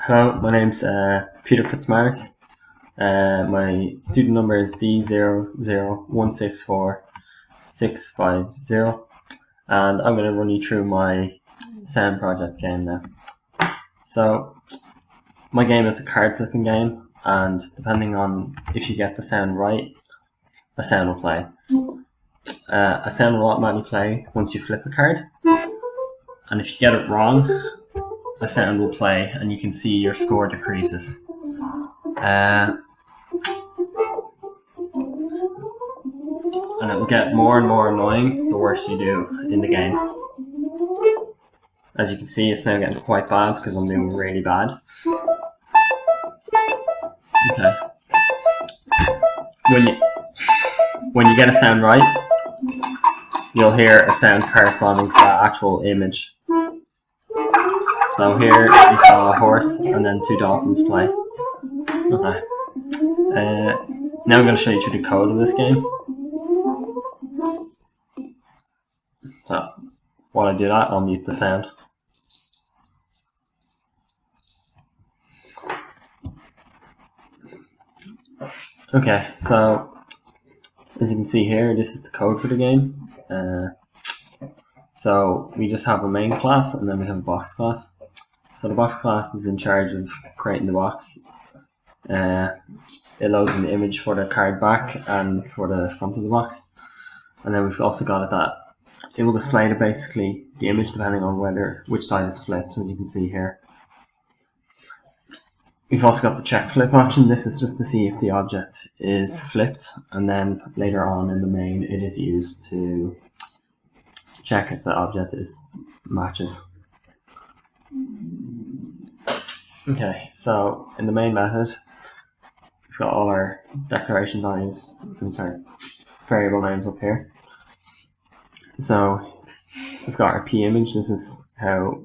Hello, my name's Peter Fitzmaurice. My student number is D00164-650, and I'm going to run you through my sound project game now. So, my game is a card flipping game, and depending on if you get the sound right, a sound will play. A sound will automatically play once you flip a card, and if you get it wrong, a sound will play and you can see your score decreases. And it will get more and more annoying the worse you do in the game. As you can see, it's now getting quite bad because I'm doing really bad. Okay. When you get a sound right, you'll hear a sound corresponding to that actual image. So here you saw a horse and then two dolphins play. Okay. Now I'm going to show you through the code of this game. So while I do that, I'll mute the sound. Okay, so as you can see here, this is the code for the game. So we just have a main class and then we have a box class. So the box class is in charge of creating the box. It loads in the image for the card back and for the front of the box. And then we've also got it that it will display basically the image depending on which side is flipped, as you can see here. We've also got the check flip option. This is just to see if the object is flipped, and then later on in the main it is used to check if the object matches. Okay, so in the main method, we've got all our declaration values, variable names up here. So we've got our P image. This is how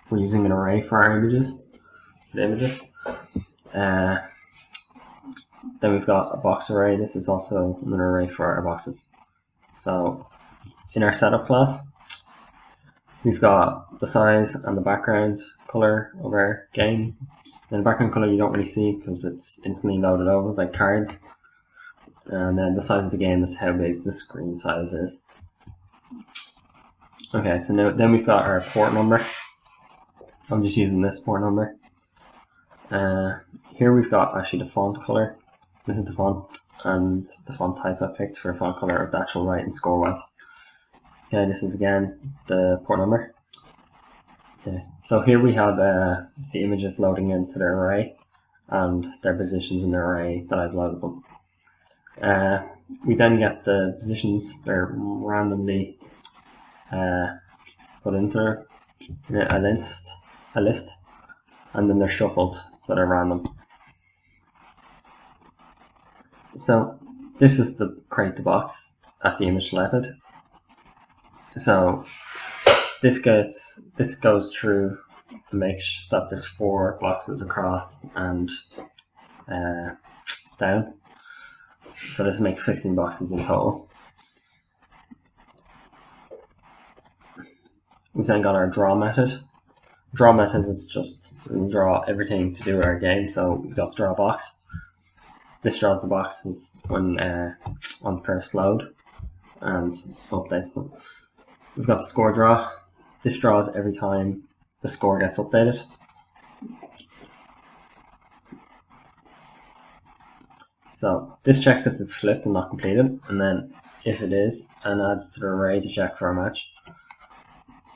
we're using an array for our images. Then we've got a box array. This is also an array for our boxes. So in our setup class, we've got the size and the background color of our game. And the background color you don't really see because it's instantly loaded over by cards. And then the size of the game is how big the screen size is. Okay, so then we've got our port number. I'm just using this port number. Here we've got actually the font color. This is the font and the font type I picked for font color of the actual writing score was. Okay, this is again the port number. Okay, so here we have the images loading into the array and their positions in the array that I've loaded them. We then get the positions. They're randomly put into a list, and then they're shuffled, so they're random. So this is the create the box at the image selected. So this goes through to make sure that there's 4 boxes across and down. So this makes 16 boxes in total. We've then got our draw method. Draw method is just draw everything to do with our game. So we've got the draw box. This draws the boxes when on first load and updates them. We've got the score draw. This draws every time the score gets updated. So this checks if it's flipped and not completed, and then if it is, and adds to the array to check for a match.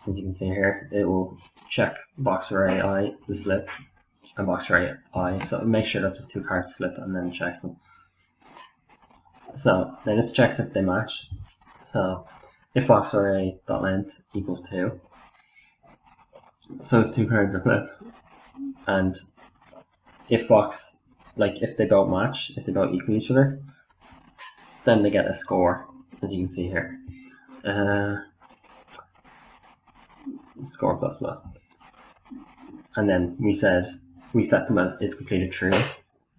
As you can see here, it will check box array I, the flip, and box array I, so make sure that there's 2 cards flipped and then it checks them. So then it checks if they match. So if box array.length equals 2, so if 2 cards are flipped, and if if they both match, if they both equal each other, then they get a score, as you can see here. Score plus plus. And then we set them as it's completed true,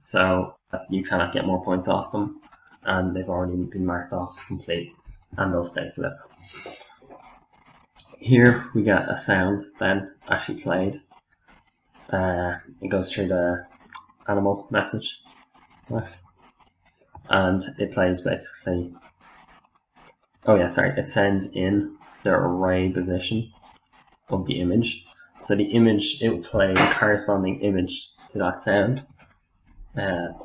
so that you cannot get more points off them, and they've already been marked off as complete, and they'll stay flipped. Here we get a sound then actually played. it goes through the animal message box, and it plays basically. Oh yeah, sorry. It sends in the array position of the image. So the image, it will play the corresponding image to that sound.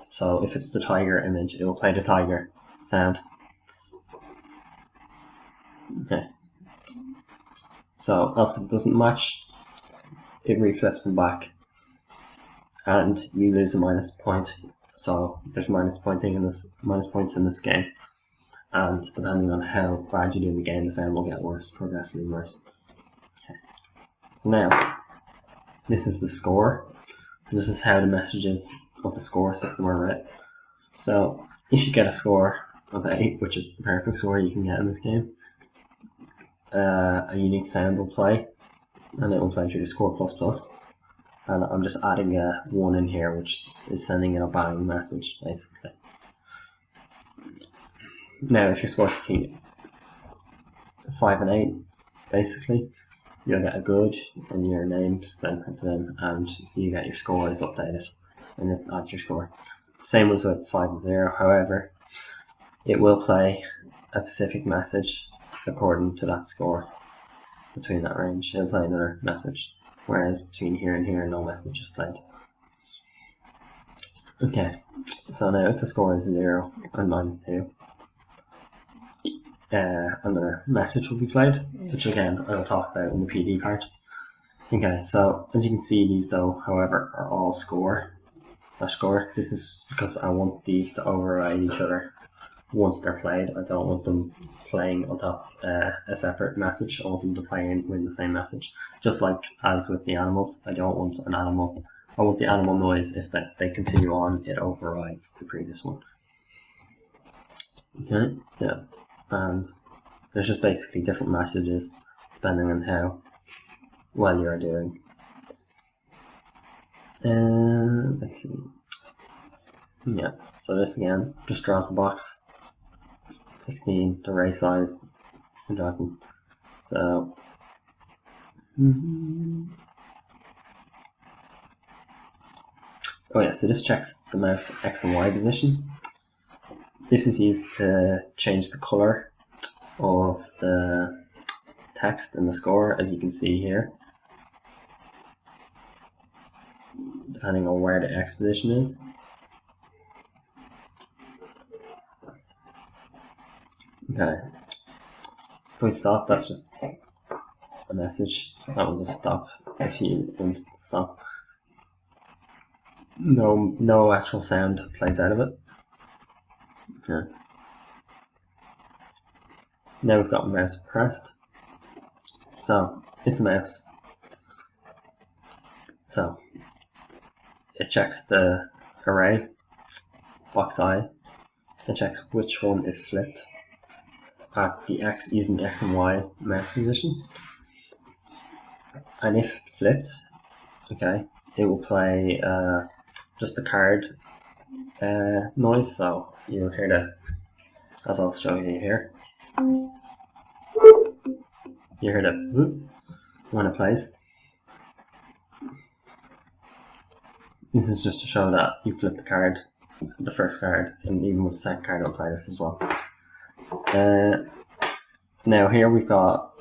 So if it's the tiger image, it will play the tiger sound. Okay. So else it doesn't match, it reflips them back, and you lose a minus point. So there's minus points in this game, and depending on how bad you do in the game, the sound will get worse, progressively worse. Okay. So now this is the score. So this is how the messages of the score system are read. So if you get a score of 8, which is the perfect score you can get in this game, a unique sound will play, and it will play through the score plus. And I'm just adding a 1 in here, which is sending in a bang message, basically. Now, if your score is between 5 and 8, basically, you'll get a good, and your name's then printed in, and you get your score is updated, and it adds your score. Same as with 5 and 0, however, it will play a specific message according to that score. Between that range, it'll play another message, whereas between here and here, no message is played. Okay, so now if the score is 0 and -2, another message will be played, which again I'll talk about in the PD part. Okay, so as you can see, these though, however, are all score. This is because I want these to override each other once they're played. I don't want them playing on top a separate message. I want them to play with the same message. Just like as with the animals, I don't want an animal. I want the animal noise. If they continue on, it overrides the previous one. Okay, yeah, and there's just basically different messages depending on how well you're doing. Let's see. Yeah, so this again just draws the box. 16, the array size, and draws them. So oh yeah, so this checks the mouse X and Y position. This is used to change the color of the text in the score, as you can see here, depending on where the X position is. Okay, if we stop, that's just a message. That will just stop if you want to stop. No actual sound plays out of it. Yeah. Now we've got mouse pressed. So if the mouse, so it checks the array, box I, it checks which one is flipped at the X using the X and Y mouse position, and if flipped, okay, it will play just the card noise. So you'll hear that, as I'll show you here. You hear that whoop when it plays. This is just to show that you flip the card, the first card, and even with the second card it'll play this as well. Now here we've got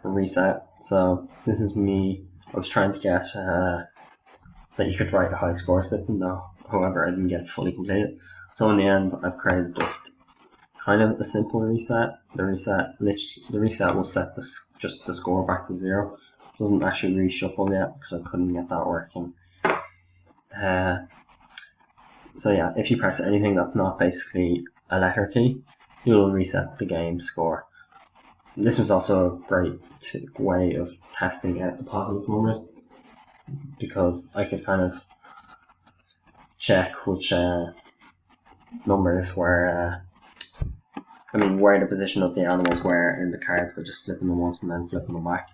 a reset. So this is me. I was trying to get that you could write a high score system, though. However, I didn't get it fully completed. So in the end, I've created just kind of a simple reset. The reset will set just the score back to 0. It doesn't actually reshuffle yet because I couldn't get that working. So yeah, if you press anything that's not basically a letter key, it will reset the game score. This was also a great way of testing out the positive numbers, because I could kind of check which numbers were, where the position of the animals were in the cards by just flipping them once and then flipping them back.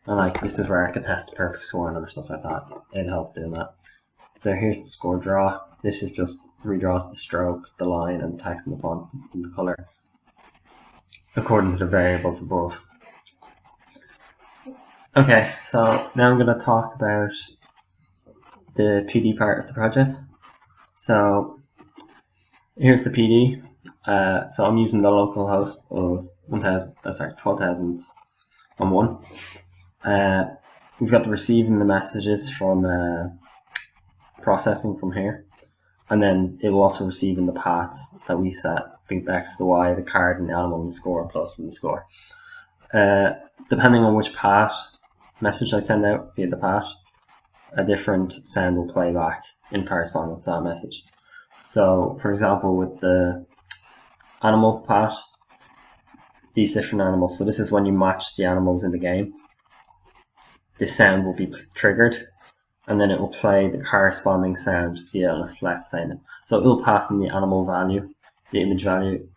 And like, this is where I could test the perfect score and other stuff like that. It helped doing that. So here's the score draw. This is just redraws the stroke, the line, and the text and the font and the color according to the variables above. Okay, so now I'm going to talk about the PD part of the project. So here's the PD. So I'm using the local host of 12,001. We've got the receiving the messages from processing from here, and then it will also receive in the paths that we set, the X, the Y, the card, and the animal, and the score, plus and the score. Depending on which path message I send out via the path, a different sound will play back in correspondence to that message. So, for example, with the animal path, these different animals, so this is when you match the animals in the game, this sound will be triggered, and then it will play the corresponding sound via a select statement. So it will pass in the animal value, the image value.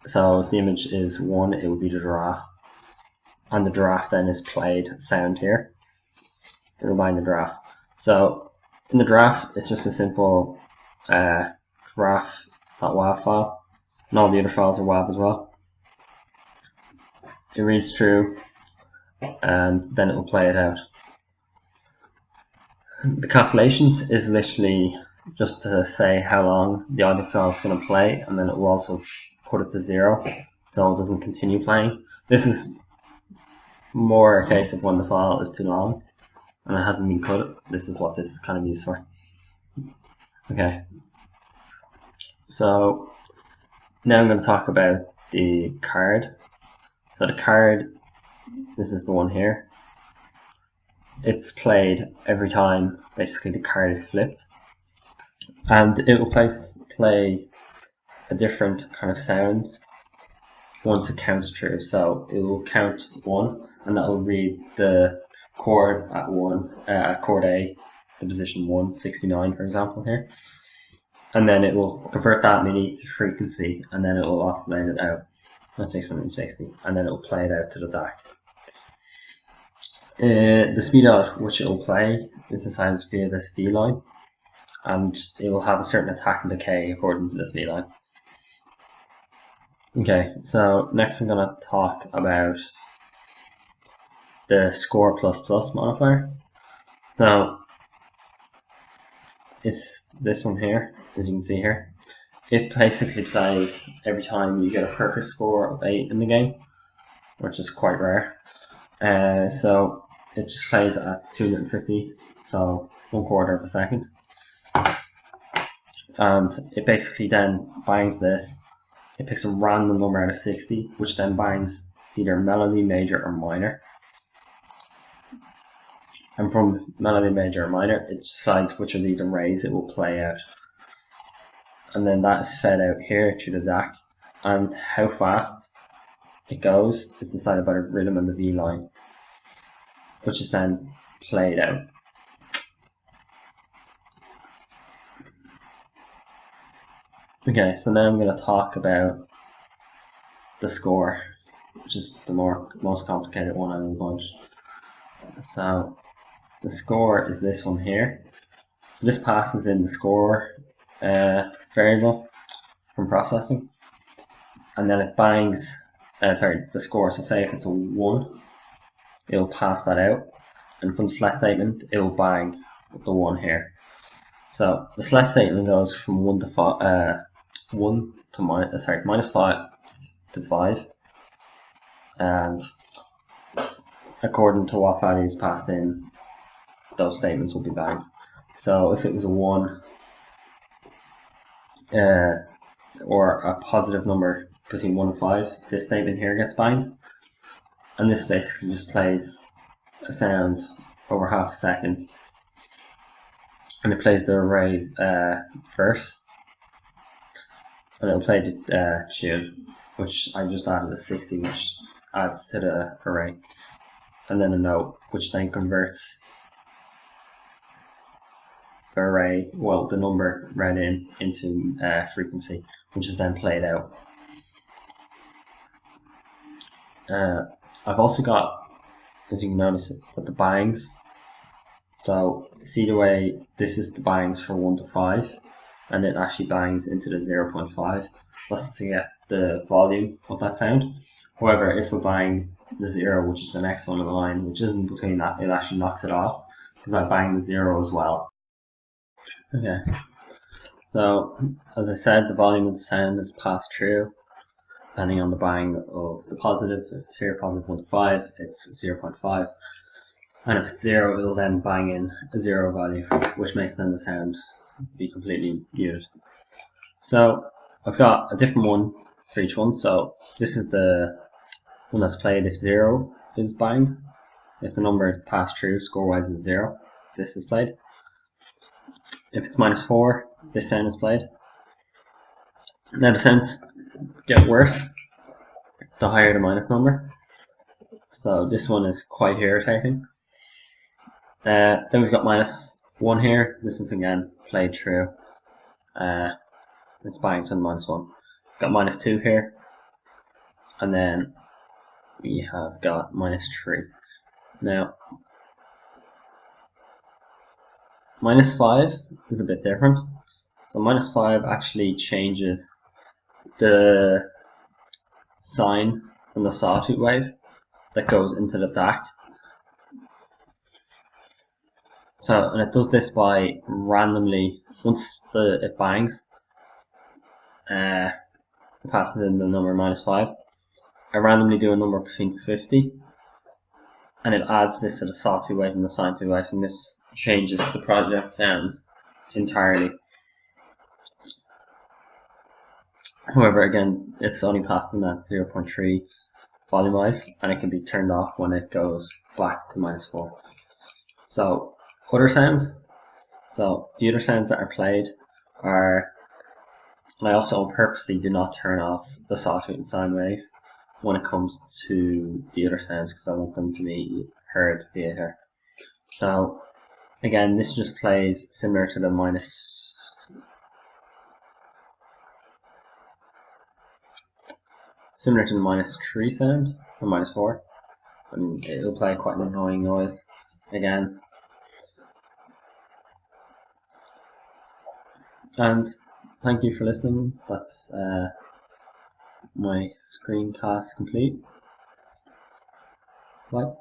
So if the image is 1, it will be the giraffe, and the giraffe then is played sound here to remind the giraffe. So in the giraffe, it's just a simple giraffe.wav file, and all the other files are WAV as well. It reads through, and then it will play it out. The calculations is literally just to say how long the audio file is going to play, and then it will also put it to 0 so it doesn't continue playing. This is more a case of when the file is too long and it hasn't been cut. This is what this is kind of used for. Okay, so now I'm going to talk about the card. So the card, this is the one here. It's played every time basically the card is flipped, and it will play a different kind of sound once it counts through. So it will count 1, and that will read the chord at 1, chord A, the position 169 for example here, and then it will convert that MIDI to frequency, and then it will oscillate it out at 660, and then it will play it out to the DAC. The speed at which it will play is decided via this V line, and it will have a certain attack and decay according to this V line. Okay, so next I'm going to talk about the score ++ modifier. So it's this one here, as you can see here. It basically plays every time you get a perfect score of 8 in the game, which is quite rare. So it just plays at 250, so 1/4 of a second, and it basically then binds this. It picks a random number out of 60, which then binds either melody, major, or minor. And from melody, major, or minor, it decides which of these arrays it will play out. And then that is fed out here to the DAC, and how fast it goes is decided by the rhythm and the V line, which is then played out. Okay, so now I'm going to talk about the score, which is the most complicated one out of the bunch. So the score is this one here. So this passes in the score variable from processing, and then it bangs the score. So say if it's a 1, it'll pass that out, and from the select statement it will bang with the 1 here. So the select statement goes from -5 to 5, and according to what value is passed in, those statements will be banged. So if it was a 1 or a positive number between 1 and 5, this statement here gets banged, and this basically just plays a sound over half a second, and it plays the array first, and it'll play the tune, which I just added a 60, which adds to the array, and then a note, which then converts the array, well, the number read in, into frequency, which is then played out. I've also got, as you can notice, that the bangs. So see the way this is the bangs for 1 to 5, and it actually bangs into the 0.5. That's to get the volume of that sound. However, if we bang the 0, which is the next one in the line, which isn't between that, it actually knocks it off. because I banged the 0 as well. Okay, so as I said, the volume of the sound is passed through depending on the bang of the positive. If it's here positive 1 to 5, it's 0.5, and if it's 0, it'll then bang in a 0 value, which makes then the sound be completely muted. So I've got a different one for each one. So this is the one that's played if 0 is banged. If the number is passed through score-wise is 0, this is played. If it's -4, this sound is played. Now the sounds get worse the higher the minus number. So this one is quite irritating. Then we've got -1 here. This is again played through. It's banged to the -1. Got -2 here, and then we have got -3. Now -5 is a bit different. So -5 actually changes the sign from the sawtooth wave that goes into the DAC. So, and it does this by randomly, once it bangs, it passes in the number -5. I randomly do a number between 50, and it adds this to the sawtooth wave and the sine tooth wave, and this changes the project sounds entirely. However, again, it's only passed in at 0.3 volume wise, and it can be turned off when it goes back to -4. So other sounds, so the other sounds that are played are, and I also purposely do not turn off the sawtooth and sine wave when it comes to the other sounds, because I want them to be heard via here. So again, this just plays similar to the -3 sound, or -4, and it'll play quite an annoying noise again. And thank you for listening. That's my screencast complete. Bye.